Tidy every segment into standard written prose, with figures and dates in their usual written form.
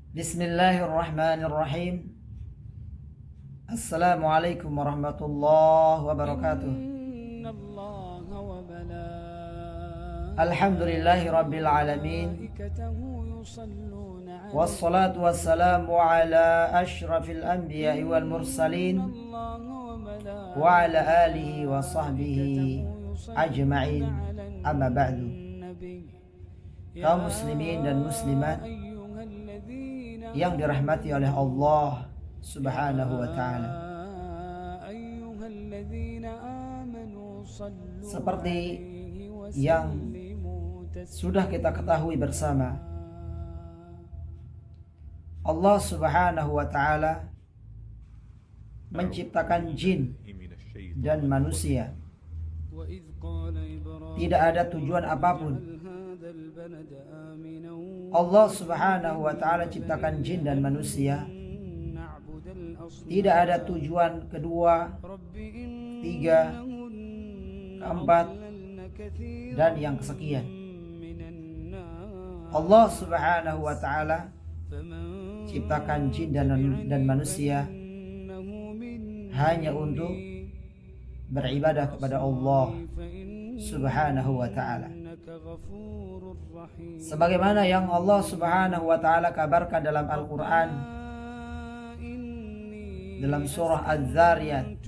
Bismillahirrahmanirrahim. Assalamualaikum warahmatullahi wabarakatuh. Alhamdulillahi rabbil alamin. Wassalatu wassalamu ala ashrafil anbiya'i wal mursalin wa ala alihi wa sahbihi ajma'in. Amma ba'du. Kaum muslimin dan muslimat yang dirahmati oleh Allah Subhanahu wa ta'ala, seperti yang sudah kita ketahui bersama, Allah Subhanahu wa ta'ala menciptakan jin dan manusia. Tidak ada tujuan apapun. Allah Subhanahu wa ta'ala ciptakan jin dan manusia. Tidak ada tujuan kedua, tiga, keempat, dan yang kesekian. Allah Subhanahu wa ta'ala ciptakan jin dan manusia hanya untuk beribadah kepada Allah Subhanahu wa ta'ala, sebagaimana yang Allah Subhanahu wa ta'ala kabarkan dalam Al-Quran, dalam surah Az-Zariyat,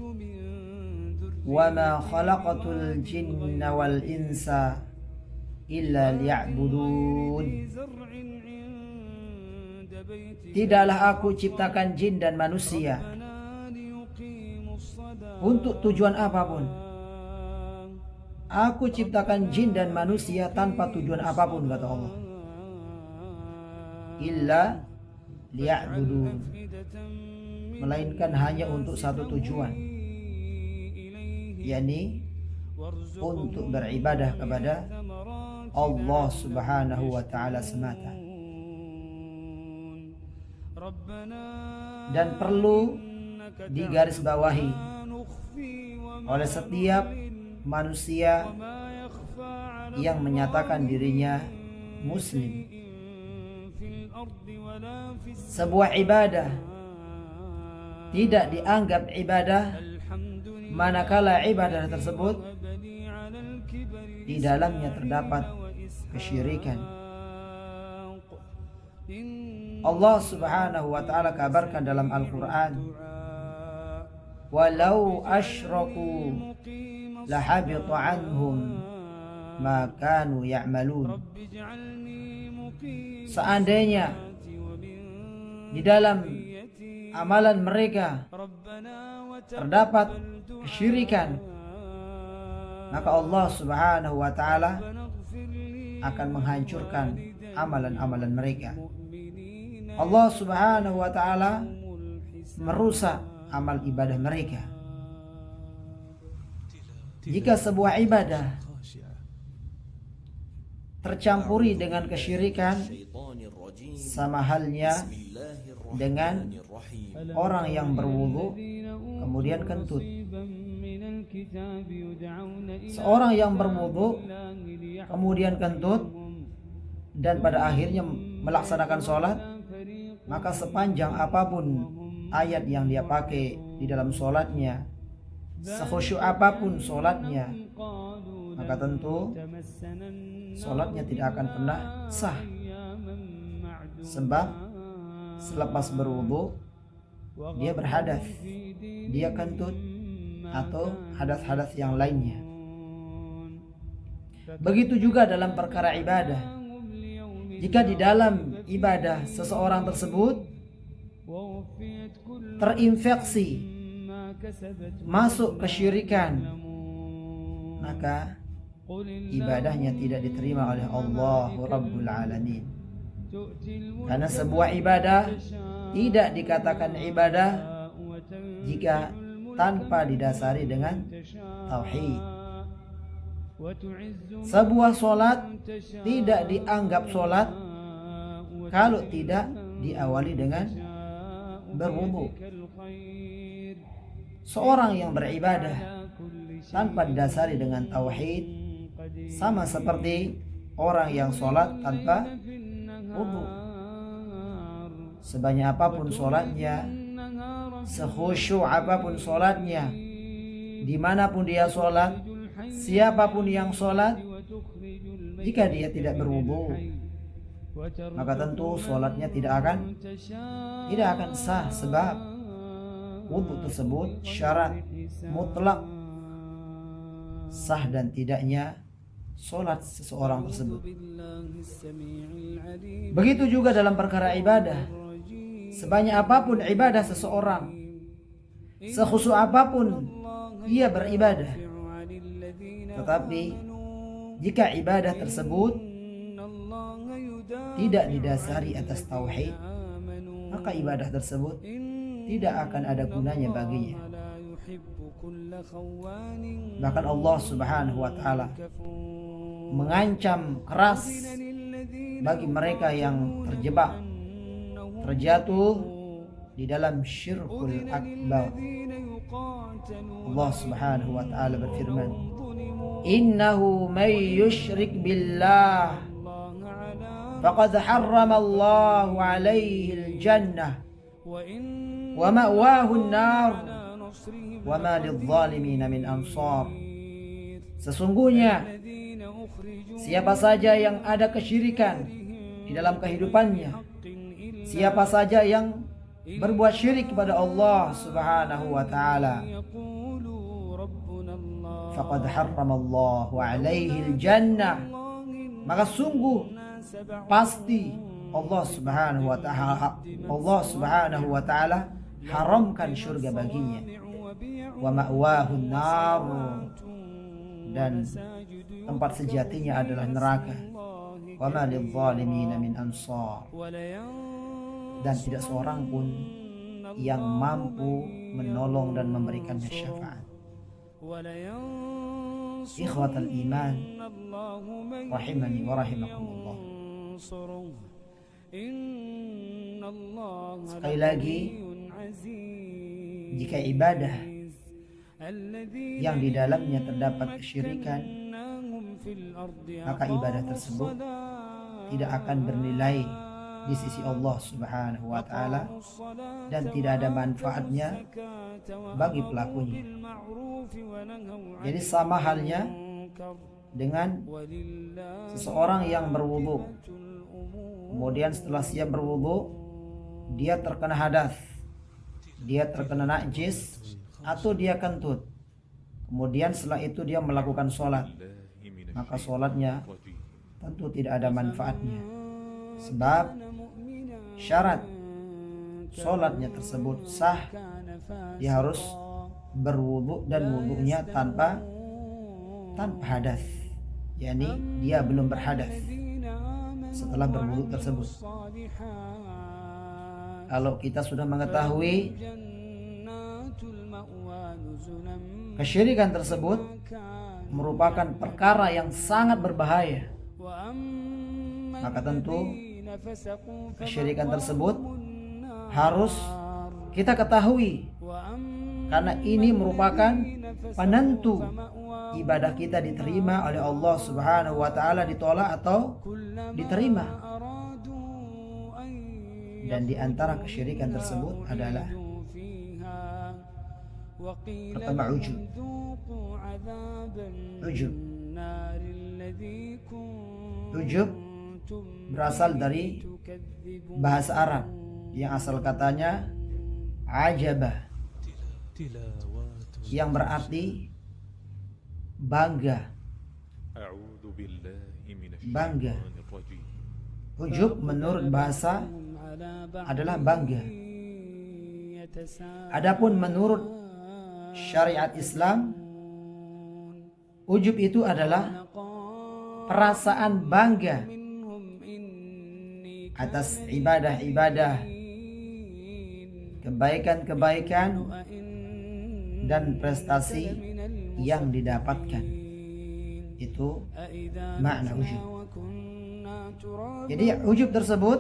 wa ma khalaqatul jinna wal insa illa liya'budun. Tidaklah aku ciptakan jin dan manusia untuk tujuan apapun. Aku ciptakan jin dan manusia tanpa tujuan apapun, kata Allah. Illa liya'budun, melainkan hanya untuk satu tujuan, yakni untuk beribadah kepada Allah Subhanahu wa ta'ala semata. Dan perlu digarisbawahi oleh setiap manusia yang menyatakan dirinya muslim, sebuah ibadah tidak dianggap ibadah manakala ibadah tersebut di dalamnya terdapat kesyirikan. Allah Subhanahu wa ta'ala kabarkan dalam Al-Quran, walau asyraku lahabita anhum ma kanu ya'malun. Seandainya di dalam amalan mereka terdapat kesyirikan, maka Allah Subhanahu wa ta'ala akan menghancurkan amalan-amalan mereka. Allah Subhanahu wa ta'ala merusak amal ibadah mereka. Jika sebuah ibadah tercampuri dengan kesyirikan, sama halnya dengan orang yang berwudu kemudian kentut. Seorang yang berwudu kemudian kentut dan pada akhirnya melaksanakan sholat, maka sepanjang apapun ayat yang dia pakai di dalam sholatnya, sekhusyuk apapun sholatnya, maka tentu sholatnya tidak akan pernah sah. Sebab selepas berwudu dia berhadas, dia kentut atau hadas-hadas yang lainnya. Begitu juga dalam perkara ibadah. Jika di dalam ibadah seseorang tersebut terinfeksi masuk kesyirikan, maka ibadahnya tidak diterima oleh Allah Rabbul Alamin. Karena sebuah ibadah tidak dikatakan ibadah jika tanpa didasari dengan tauhid. Sebuah solat tidak dianggap solat kalau tidak diawali dengan berwudu. Seorang yang beribadah tanpa didasari dengan tauhid sama seperti orang yang sholat tanpa wudu. sebanyak apapun sholatnya, sekhusyuk apapun sholatnya, dimanapun dia sholat, siapapun yang sholat, jika dia tidak berwudu, maka tentu sholatnya tidak akan sah, sebab wudu tersebut syarat mutlak sah dan tidaknya sholat seseorang tersebut. Begitu juga dalam perkara ibadah, sebanyak apapun ibadah seseorang, sekhusyuk apapun ia beribadah, tetapi jika ibadah tersebut tidak didasari atas tauhid, maka ibadah tersebut tidak akan ada gunanya baginya. Bahkan Allah Subhanahu wa taala mengancam keras bagi mereka yang terjatuh di dalam syirkul akbar. Allah Subhanahu wa taala berfirman, "Innahu may yushrik billah faqad harrama Allahu 'alaihi al-jannah wa ma'wahu an-nar wa ma lidh-dhalimin min ansar." Sesungguhnya siapa saja yang ada kesyirikan di dalam kehidupannya, siapa saja yang berbuat syirik kepada Allah Subhanahu wa taala, faqad harramallahu 'alaihi al-jannah, maka sungguh pasti Allah Subhanahu wa taala haramkan surga baginya, wa ma'wahu an-nar, dan tempat sejatinya adalah neraka, wa ma lidh-dhalimin min ansar, dan tidak seorang pun yang mampu menolong dan memberikannya syafaat. Ikhwatal iman rahimani wa rahimakumullah. Sekali lagi, jika ibadah yang di dalamnya terdapat kesyirikan, maka ibadah tersebut tidak akan bernilai di sisi Allah Subhanahu wa taala dan tidak ada manfaatnya bagi pelakunya. Jadi sama halnya dengan seseorang yang berwudu, kemudian setelah siap berwudu dia terkena hadas, dia terkena najis, atau dia kentut, kemudian setelah itu dia melakukan sholat, maka sholatnya tentu tidak ada manfaatnya, sebab syarat sholatnya tersebut sah, dia harus berwudu dan wudunya tanpa hadas, yakni dia belum berhadas setelah berwudu tersebut. Kalau kita sudah mengetahui kesyirikan tersebut merupakan perkara yang sangat berbahaya, maka tentu kesyirikan tersebut harus kita ketahui, karena ini merupakan penentu ibadah kita diterima oleh Allah Subhanahu wa taala, ditolak atau diterima. Dan di antara kesyirikan tersebut adalah pertama ujub. Ujub berasal dari bahasa Arab yang asal katanya ajabah, yang berarti bangga. Ujub menurut bahasa adalah bangga. Adapun menurut syariat Islam, ujub itu adalah perasaan bangga atas ibadah-ibadah, kebaikan-kebaikan dan prestasi yang didapatkan. Itu makna ujub. Jadi ujub tersebut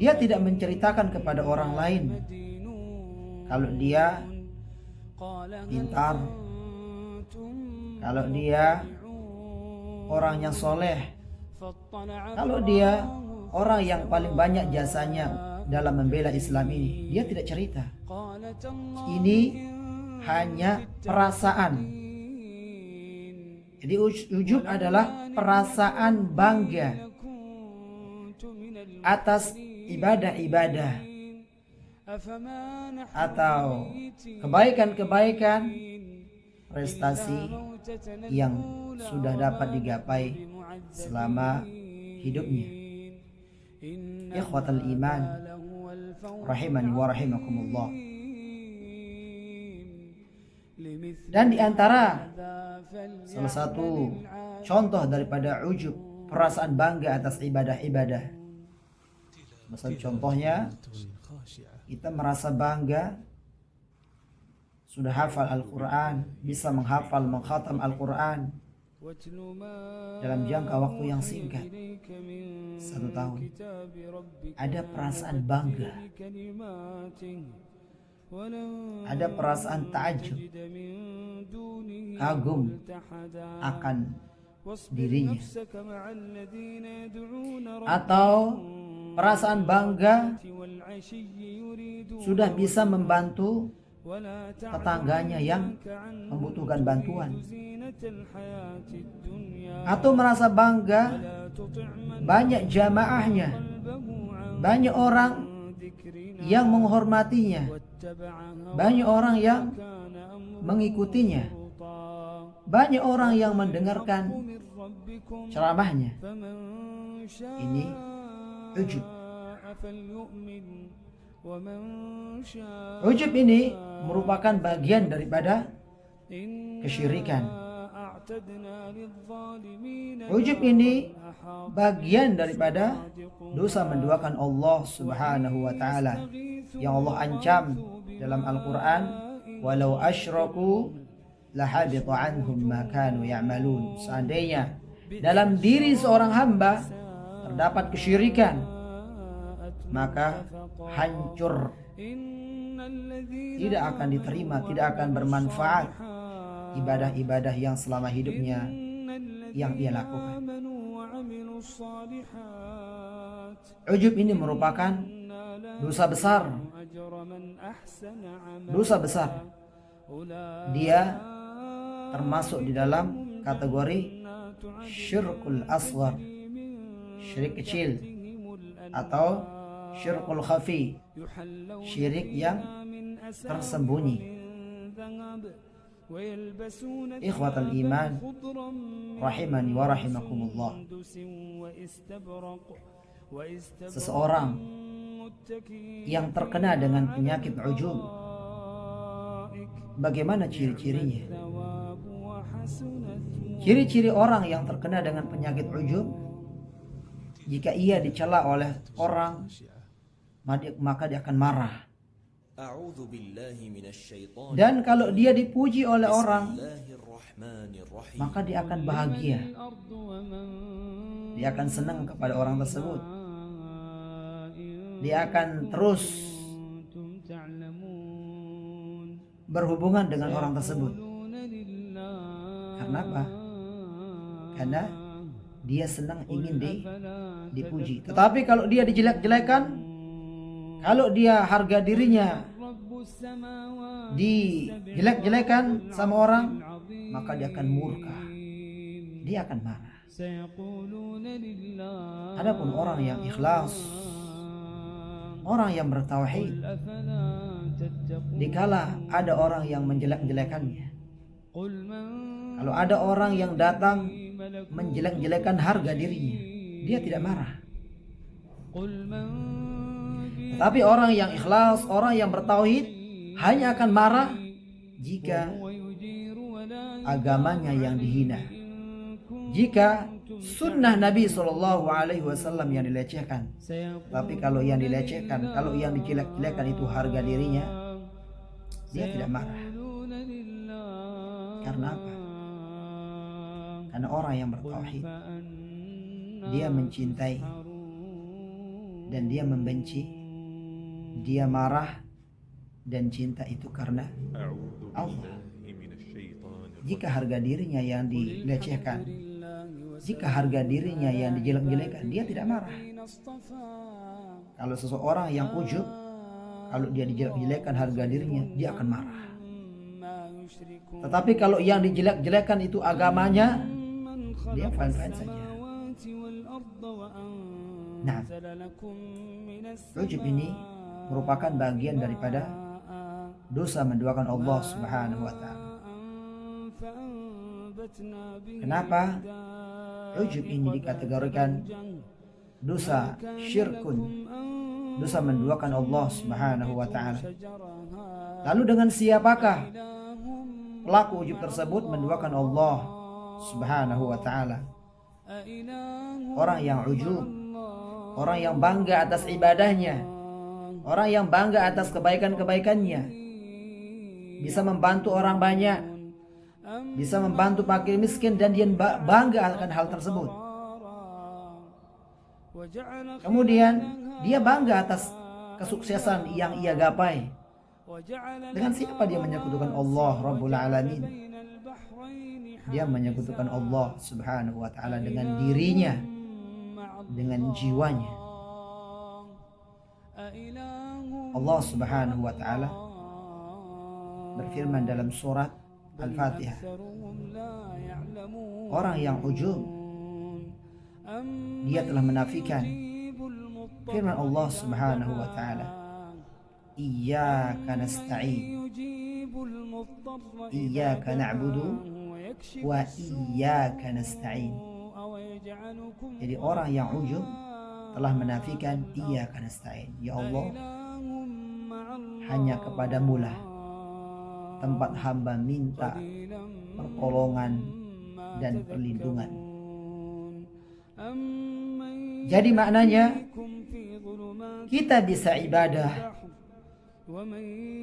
dia tidak menceritakan kepada orang lain kalau dia pintar, kalau dia orang yang soleh, kalau dia orang yang paling banyak jasanya dalam membela Islam ini. Dia tidak cerita. Ini hanya perasaan. Jadi ujub adalah perasaan bangga atas ibadah-ibadah atau kebaikan-kebaikan, prestasi yang sudah dapat digapai selama hidupnya. Ikhwatal iman rahimani wa rahimakumullah. Dan di antara salah satu contoh daripada ujub, perasaan bangga atas ibadah-ibadah. Misal contohnya, kita merasa bangga sudah hafal Al-Quran, bisa menghafal, mengkhatam Al-Quran dalam jangka waktu yang singkat, 1 tahun. Ada perasaan bangga, ada perasaan ta'ajub, kagum akan dirinya, atau perasaan bangga sudah bisa membantu tetangganya yang membutuhkan bantuan, atau merasa bangga banyak jamaahnya, banyak orang yang menghormatinya, banyak orang yang mengikutinya, banyak orang yang mendengarkan ceramahnya. Ini ujub. Ujub ini merupakan bagian daripada kesyirikan. Ujub ini bagian daripada dosa menduakan Allah Subhanahu wa taala yang Allah ancam dalam Al-Qur'an, walau asyraku lahabita anhum ma kanu ya'malun. Seandainya dalam diri seorang hamba terdapat kesyirikan, maka hancur, tidak akan diterima, tidak akan bermanfaat ibadah-ibadah yang selama hidupnya yang ia lakukan. Ujub ini merupakan dosa besar. Dosa besar. Dia termasuk di dalam kategori syirkul asghar, syirik kecil, atau syirkul khafi, syirik yang tersembunyi. Ikhwatal iman rahimani wa rahimakumullah. Seseorang yang terkena dengan penyakit ujub, bagaimana ciri-cirinya? Ciri-ciri orang yang terkena dengan penyakit ujub, jika ia dicela oleh orang, maka dia akan marah. Dan kalau dia dipuji oleh orang, maka dia akan bahagia. Dia akan senang kepada orang tersebut. Dia akan terus berhubungan dengan orang tersebut. Karena apa? Karena dia senang ingin dipuji. Tetapi kalau dia dijelek-jelekan, kalau dia harga dirinya dijelek-jelekan sama orang, maka dia akan murka, dia akan marah. Adapun orang yang ikhlas, orang yang bertauhid, dikala ada orang yang menjelek-jelekannya, kalau ada orang yang datang menjelek-jelekan harga dirinya, dia tidak marah. Tetapi orang yang ikhlas, orang yang bertauhid, hanya akan marah jika agamanya yang dihina, jika sunnah Nabi SAW yang dilecehkan. Tapi kalau yang dilecehkan, kalau yang dijelek-jelekan itu harga dirinya, dia tidak marah. Karena apa? Karena orang yang bertauhid, dia mencintai dan dia membenci, dia marah dan cinta itu karena Allah. Jika harga dirinya yang dilecehkan, jika harga dirinya yang dijelek-jelekan, dia tidak marah. Kalau seseorang yang ujub, kalau dia dijelek-jelekkan harga dirinya, dia akan marah. Tetapi kalau yang dijelek-jelekkan itu agamanya, dia fine-fine saja. Nah, ujub ini merupakan bagian daripada dosa menduakan Allah Subhanahu wa ta'ala. Kenapa ujub ini dikategorikan dosa syirkun, dosa menduakan Allah Subhanahu wa ta'ala? Lalu dengan siapakah pelaku ujub tersebut menduakan Allah Subhanahu wa ta'ala? Orang yang ujub, orang yang bangga atas ibadahnya, orang yang bangga atas kebaikan-kebaikannya, bisa membantu orang banyak, bisa membantu fakir miskin, dan dia bangga akan hal tersebut. Kemudian dia bangga atas kesuksesan yang ia gapai. Dengan siapa dia menyekutukan Allah Rabbul Alamin? Dia menyekutukan Allah Subhanahu wa ta'ala dengan dirinya, dengan jiwanya. Allah Subhanahu wa ta'ala berfirman dalam surat Al-Fatihah, orang yang ujub, dia telah menafikan firman Allah Subhanahu wa ta'ala, iyyaka nasta'in, iyyaka na'budu wa iyyaka nasta'in. Jadi orang yang ujub telah menafikan iyyaka nasta'in, ya Allah, hanya kepadamu lah tempat hamba minta pertolongan dan perlindungan. Jadi maknanya kita bisa ibadah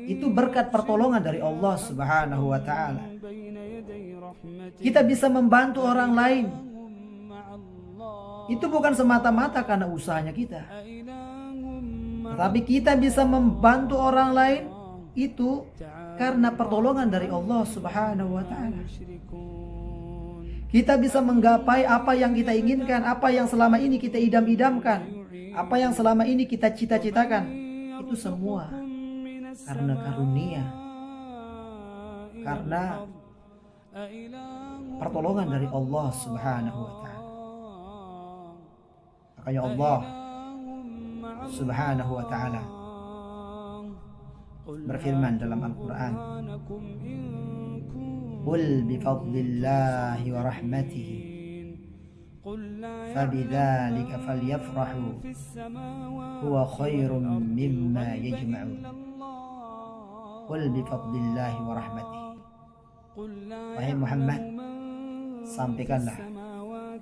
itu berkat pertolongan dari Allah Subhanahu wa ta'ala. Kita bisa membantu orang lain itu bukan semata-mata karena usahanya kita, tetapi kita bisa membantu orang lain itu karena pertolongan dari Allah Subhanahu wa ta'ala. Kita bisa menggapai apa yang kita inginkan, apa yang selama ini kita idam-idamkan, apa yang selama ini kita cita-citakan. Itu semua karena karunia, karena pertolongan dari Allah Subhanahu wa ta'ala. Makanya Allah Subhanahu wa ta'ala berfirman dalam Al-Quran, qul bifadlillahi wa rahmatihi fabidzalika falyafrahu huwa khairum mimma yajma'un. Qul bifadlillahi wa rahmatihi, wahai Muhammad, sampaikanlah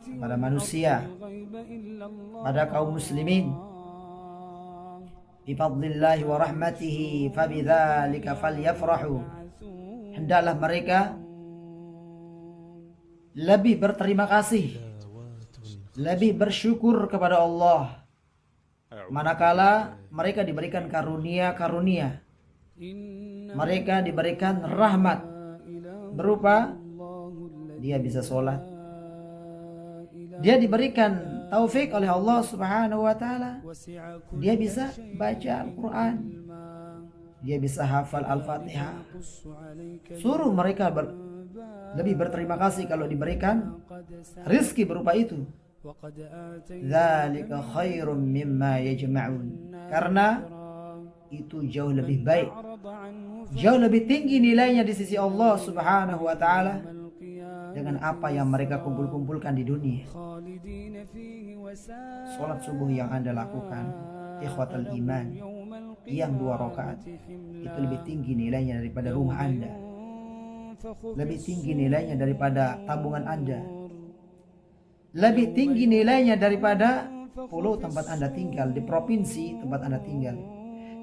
kepada manusia, pada kaum muslimin, bifadlillahi wa rahmatihi fabidzalika falyafrahu, hendaklah mereka lebih berterima kasih, lebih bersyukur kepada Allah manakala mereka diberikan karunia-karunia, mereka diberikan rahmat berupa dia bisa sholat, dia diberikan taufik oleh Allah Subhanahu wa ta'ala, dia bisa baca Al-Quran, dia bisa hafal Al-Fatihah. Suruh mereka lebih berterima kasih kalau diberikan rizki berupa itu. Dzalika khairum mimma yajma'un, karena itu jauh lebih baik, jauh lebih tinggi nilainya di sisi Allah Subhanahu wa ta'ala dengan apa yang mereka kumpul-kumpulkan di dunia. Salat subuh yang Anda lakukan, ikhwatal iman, yang 2 rakaat, itu lebih tinggi nilainya daripada rumah Anda, lebih tinggi nilainya daripada tabungan Anda, lebih tinggi nilainya daripada pulau tempat Anda tinggal, di provinsi tempat Anda tinggal,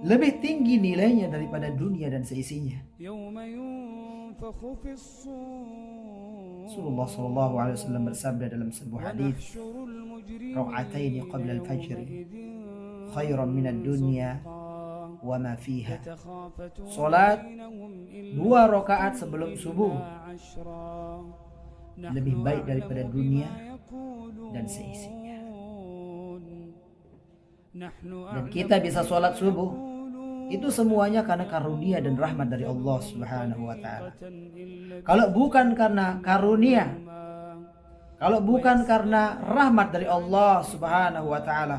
lebih tinggi nilainya daripada dunia dan seisinya. Rasulullah sallallahu alaihi wasallam bersabda dalam sebuah hadis, rakaataini qabla al-fajr khairan min ad-dunya wa ma fiha. Salat 2 rakaat sebelum subuh lebih baik daripada dunia dan seisinya. dan kita bisa sholat subuh, itu semuanya karena karunia dan rahmat dari Allah Subhanahu wa ta'ala. Kalau bukan karena karunia, kalau bukan karena rahmat dari Allah Subhanahu wa ta'ala,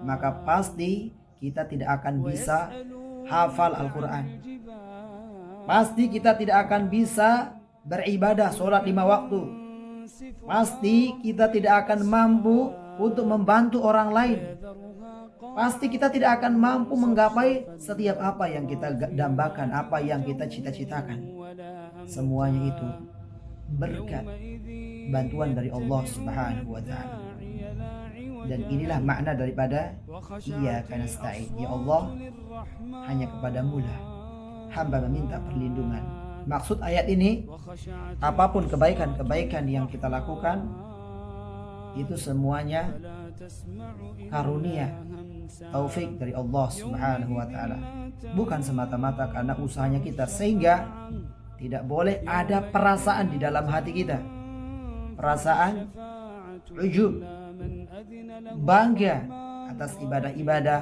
maka pasti kita tidak akan bisa hafal Al-Quran. Pasti kita tidak akan bisa beribadah sholat 5 waktu. Pasti kita tidak akan mampu untuk membantu orang lain. Pasti kita tidak akan mampu menggapai setiap apa yang kita dambakan, apa yang kita cita-citakan. Semuanya itu berkat bantuan dari Allah Subhanahu wa ta'ala. Dan inilah makna daripada Iyyaka nasta'in. Ya Allah, hanya kepadamu lah hamba meminta perlindungan. Maksud ayat ini, apapun kebaikan-kebaikan yang kita lakukan, itu semuanya karunia, taufik dari Allah Subhanahu wa ta'ala. Bukan semata-mata karena usahanya kita, sehingga tidak boleh ada perasaan di dalam hati kita. Perasaan ujub, bangga atas ibadah-ibadah,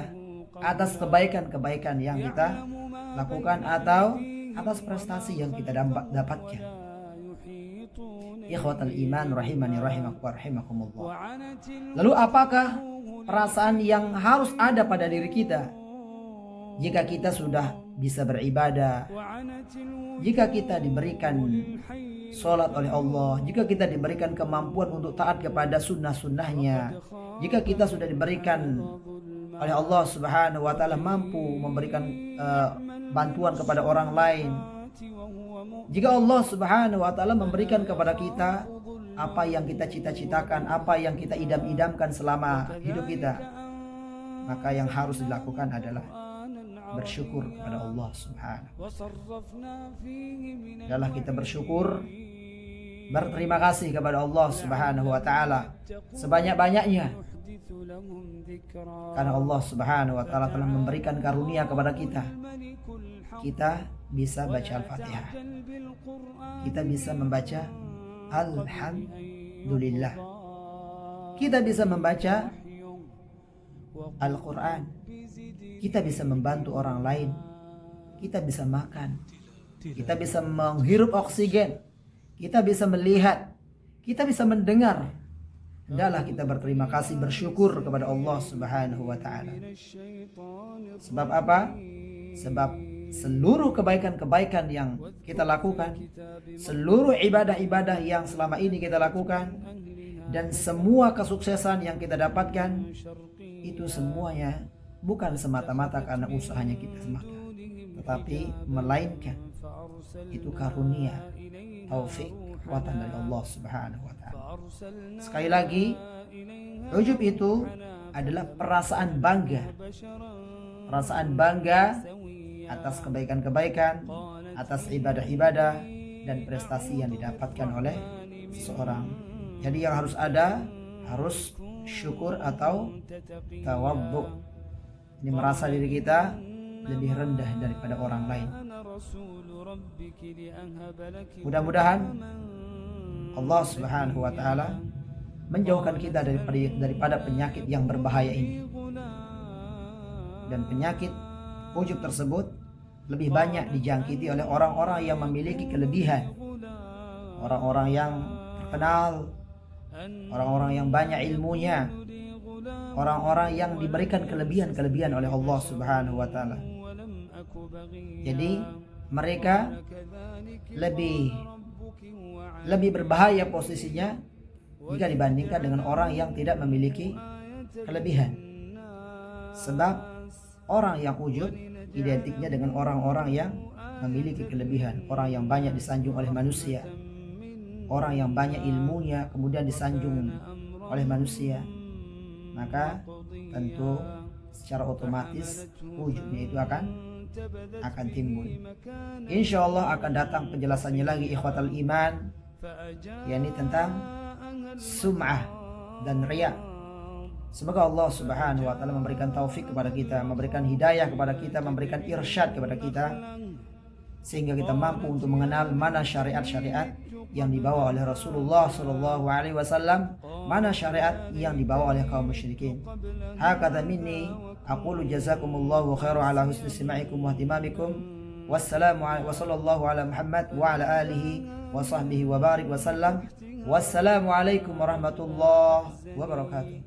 atas kebaikan-kebaikan yang kita lakukan atau atas prestasi yang kita dapatkan. Ikhwatal iman rahimani rahimakumullah. Lalu apakah perasaan yang harus ada pada diri kita jika kita sudah bisa beribadah, jika kita diberikan sholat oleh Allah, jika kita diberikan kemampuan untuk taat kepada sunnah-sunnahnya, jika kita sudah diberikan oleh Allah Subhanahu wa ta'ala mampu memberikan bantuan kepada orang lain, jika Allah Subhanahu wa ta'ala memberikan kepada kita apa yang kita cita-citakan, apa yang kita idam-idamkan selama hidup kita, maka yang harus dilakukan adalah bersyukur kepada Allah Subhanahu wa ta'ala. Adalah kita bersyukur, berterima kasih kepada Allah Subhanahu wa ta'ala sebanyak-banyaknya, karena Allah Subhanahu wa ta'ala telah memberikan karunia kepada kita. Kita bisa baca Al-Fatihah, kita bisa membaca Alhamdulillah, kita bisa membaca Al-Quran, kita bisa membantu orang lain, kita bisa makan, kita bisa menghirup oksigen, kita bisa melihat, kita bisa mendengar. Hendaklah kita berterima kasih, bersyukur kepada Allah Subhanahu wa ta'ala. Sebab apa? Sebab seluruh kebaikan-kebaikan yang kita lakukan, seluruh ibadah-ibadah yang selama ini kita lakukan, dan semua kesuksesan yang kita dapatkan, itu semuanya bukan semata-mata karena usahanya kita semata, tetapi melainkan itu karunia, taufik, kekuatan dari Allah Subhanahu wa ta'ala. Sekali lagi, ujub itu adalah perasaan bangga. Perasaan bangga atas kebaikan-kebaikan, atas ibadah-ibadah dan prestasi yang didapatkan oleh seseorang. Jadi yang harus ada, harus syukur atau tawadhu. Ini merasa diri kita lebih rendah daripada orang lain. Mudah-mudahan Allah Subhanahu wa ta'ala menjauhkan kita daripada penyakit yang berbahaya ini. Dan penyakit ujub tersebut lebih banyak dijangkiti oleh orang-orang yang memiliki kelebihan, orang-orang yang terkenal, orang-orang yang banyak ilmunya, orang-orang yang diberikan kelebihan-kelebihan oleh Allah Subhanahu wa ta'ala. Jadi mereka lebih berbahaya posisinya jika dibandingkan dengan orang yang tidak memiliki kelebihan. Sebab orang yang ujub identiknya dengan orang-orang yang memiliki kelebihan, orang yang banyak disanjung oleh manusia, orang yang banyak ilmunya kemudian disanjung oleh manusia. Maka tentu secara otomatis ujubnya itu akan timbul. Insya Allah akan datang penjelasannya lagi, ikhwatal iman, yakni tentang sum'ah dan riya. Semoga Allah Subhanahu wa ta'ala memberikan taufik kepada kita, memberikan hidayah kepada kita, memberikan irsyad kepada kita, sehingga kita mampu untuk mengenal mana syariat-syariat yang dibawa oleh Rasulullah sallallahu alaihi wasallam, mana syariat yang dibawa oleh kaum musyrikin. Hakadha minni aqulu jazakumullahu khairan ala husni istima'ikum wa ihtimamikum. Wassalamu wa sallallahu ala Muhammad wa ala alihi wa sahbihi wa barik wa sallam. Wassalamu alaikum warahmatullahi wabarakatuh.